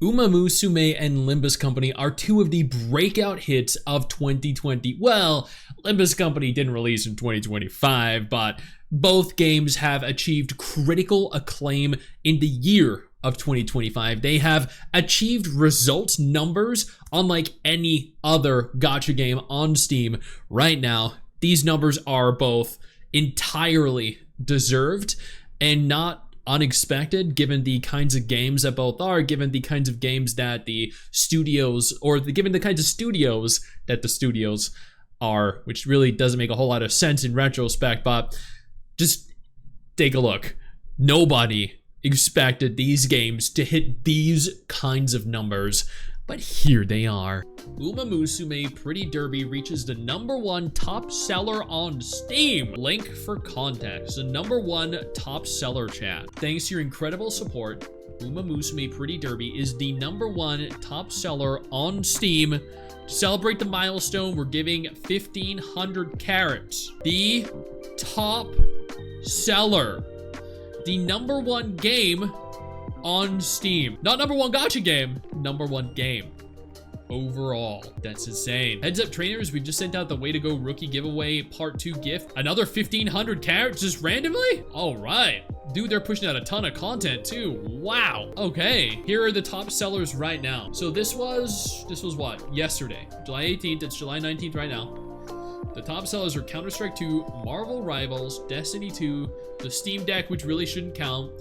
Musume and Limbus Company are two of the breakout hits of 2020. Well, Limbus Company didn't release in 2025, but both games have achieved critical acclaim in the year of 2025. They have achieved results numbers unlike any other gacha game on Steam right now. These numbers are both entirely deserved and not unexpected, given the kinds of games that both are, given the kinds of games that the studios, given the kinds of studios that the studios are, which really doesn't make a whole lot of sense in retrospect, but just take a look. Nobody expected these games to hit these kinds of numbers, but here they are. Musume Pretty Derby reaches the #1 top seller on Steam. Link for context, the #1 top seller, chat. Thanks to your incredible support, Musume Pretty Derby is the #1 top seller on Steam. To celebrate the milestone, we're giving 1,500 carats. The top seller. The #1 game on Steam. Not #1 gacha game, #1 game overall. That's insane. Heads up trainers, we just sent out the Way to Go Rookie Giveaway Part 2 gift. Another 1,500 carats just randomly? All right. Dude, they're pushing out a ton of content too. Wow. Okay, here are the top sellers right now. So this was what? Yesterday, July 18th. It's July 19th right now. The top sellers are Counter-Strike 2, Marvel Rivals, Destiny 2, the Steam Deck, which really shouldn't count,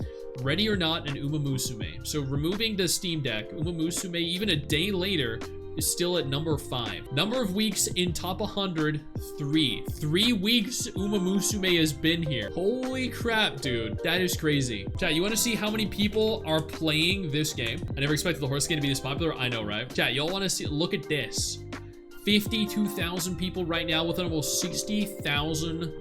Ready or Not, and Musume. So removing the Steam Deck, Musume, even a day later, is still at #5. Number of weeks in top 100, 3. 3 weeks Musume has been here. Holy crap, dude. That is crazy. Chat, you want to see how many people are playing this game? I never expected the horse game to be this popular. I know, right? Chat, y'all want to see? Look at this. 52,000 people right now with an almost 60,000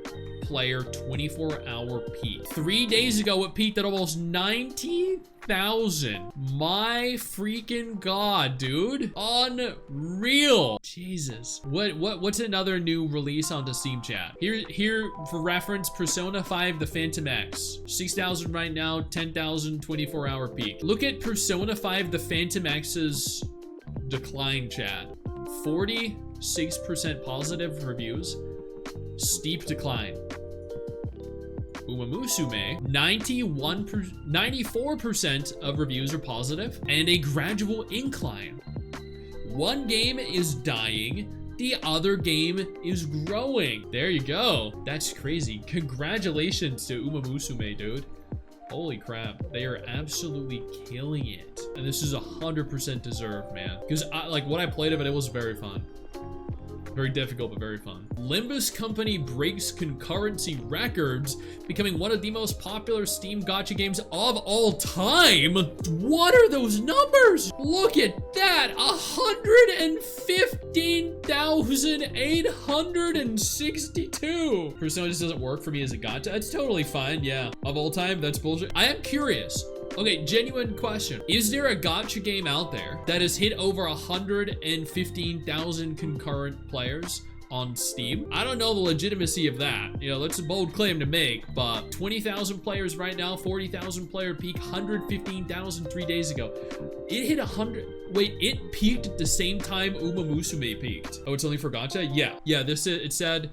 player 24-hour peak. 3 days ago, it peaked at almost 90,000. My freaking god, dude. Unreal. Jesus. What's another new release on the Steam, chat? Here for reference, Persona 5 The Phantom X. 6,000 right now, 10,000 24-hour peak. Look at Persona 5 The Phantom X's decline, chat. 46% positive reviews. Steep decline. Musume, 94% of reviews are positive, and a gradual incline. One game is dying, the other game is growing. There you go. That's crazy. Congratulations to Musume, dude. Holy crap, they are absolutely killing it. And this is 100% deserved, man. Because what I played of it, it was very fun. Very difficult, but very fun. Limbus Company breaks concurrency records, becoming one of the most popular Steam gacha games of all time. What are those numbers? Look at that, 115,862. Persona just doesn't work for me as a gacha. It's totally fine, yeah. Of all time, that's bullshit. I am curious. Okay, genuine question. Is there a gacha game out there that has hit over 115,000 concurrent players on Steam? I don't know the legitimacy of that. You know, that's a bold claim to make, but 20,000 players right now, 40,000 player peak, 115,000 3 days ago. It hit 100. Wait, it peaked at the same time Musume peaked. Oh, it's only for gacha? Yeah. Yeah, it said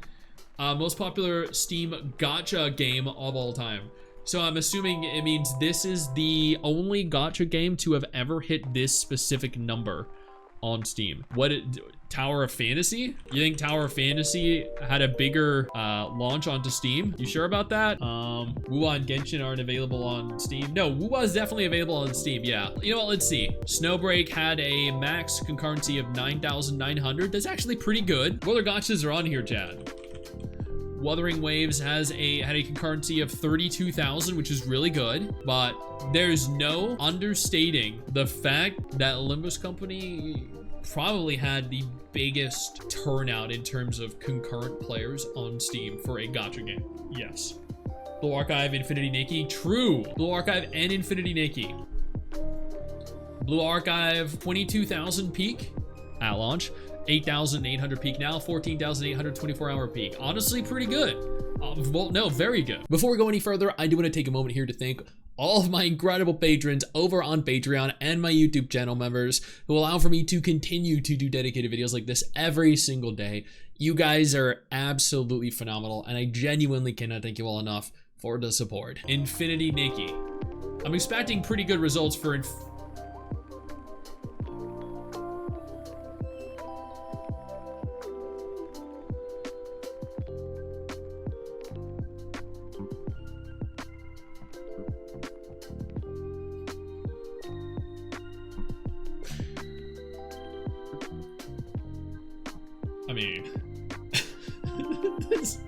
most popular Steam gacha game of all time. So I'm assuming it means this is the only gacha game to have ever hit this specific number on Steam. Tower of Fantasy? You think Tower of Fantasy had a bigger launch onto Steam? You sure about that? Wuwa and Genshin aren't available on Steam. No, Wuwa is definitely available on Steam, yeah. You know what, let's see. Snowbreak had a max concurrency of 9,900. That's actually pretty good. What other gachas are on here, Chad? Wuthering Waves had a concurrency of 32,000, which is really good, but there's no understating the fact that Limbus Company probably had the biggest turnout in terms of concurrent players on Steam for a gacha game. Yes. Blue Archive, Infinity Nikki, true. Blue Archive and Infinity Nikki. Blue Archive, 22,000 peak at launch. 8,800 peak now, 14,800 24-hour peak. Honestly, pretty good. Well, no, very good. Before we go any further, I do want to take a moment here to thank all of my incredible patrons over on Patreon and my YouTube channel members who allow for me to continue to do dedicated videos like this every single day. You guys are absolutely phenomenal, and I genuinely cannot thank you all enough for the support. Infinity Nikki. I'm expecting pretty good results for I mean, this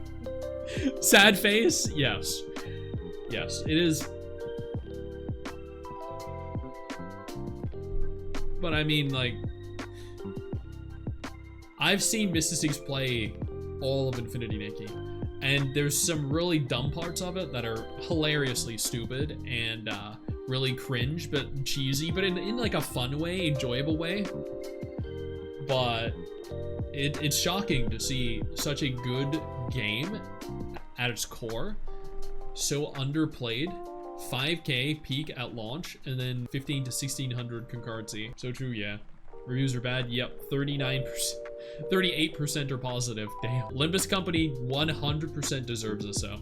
sad face? Yes. Yes, it is. But I mean, like, I've seen Mr. Stix play all of Infinity Nikki, and there's some really dumb parts of it that are hilariously stupid and really cringe, but cheesy, but in like a fun way, enjoyable way. But it's shocking to see such a good game at its core, so underplayed. 5K peak at launch, and then 15 to 1600 concurrency. So true, yeah. Reviews are bad. Yep, 39%, 38% are positive. Damn. Limbus Company 100% deserves this, so.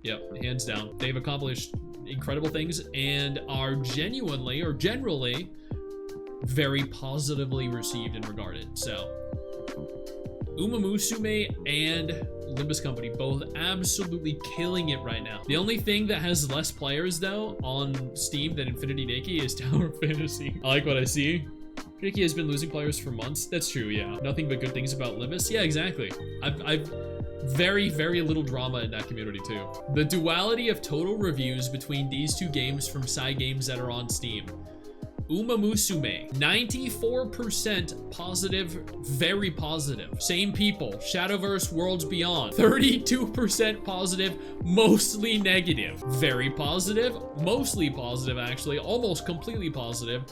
Yep, hands down. They've accomplished incredible things and are genuinely or generally very positively received and regarded. So, Musume and Limbus Company both absolutely killing it right now. The only thing that has less players though on Steam than Infinity Nikki is Tower of Fantasy. I like what I see. Nikki has been losing players for months. That's true, yeah. Nothing but good things about Limbus. Yeah, exactly. I've very little drama in that community too. The duality of total reviews between these two games from side games that are on Steam. Musume, 94% positive, very positive. Same people, Shadowverse Worlds Beyond, 32% positive, mostly negative. Very positive, mostly positive actually, almost completely positive,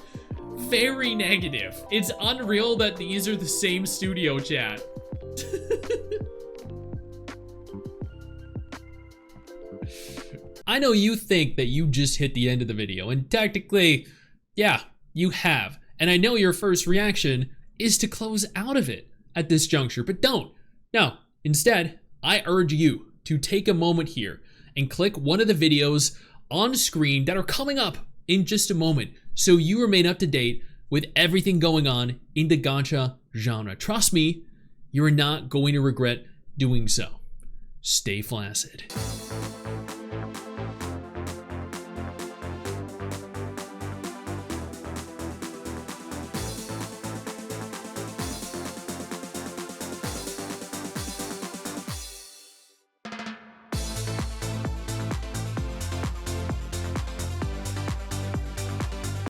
very negative. It's unreal that these are the same studio, chat. I know you think that you just hit the end of the video, and technically, yeah, you have. And I know your first reaction is to close out of it at this juncture, but don't. No, instead, I urge you to take a moment here and click one of the videos on screen that are coming up in just a moment so you remain up to date with everything going on in the gacha genre. Trust me, you're not going to regret doing so. Stay flaccid.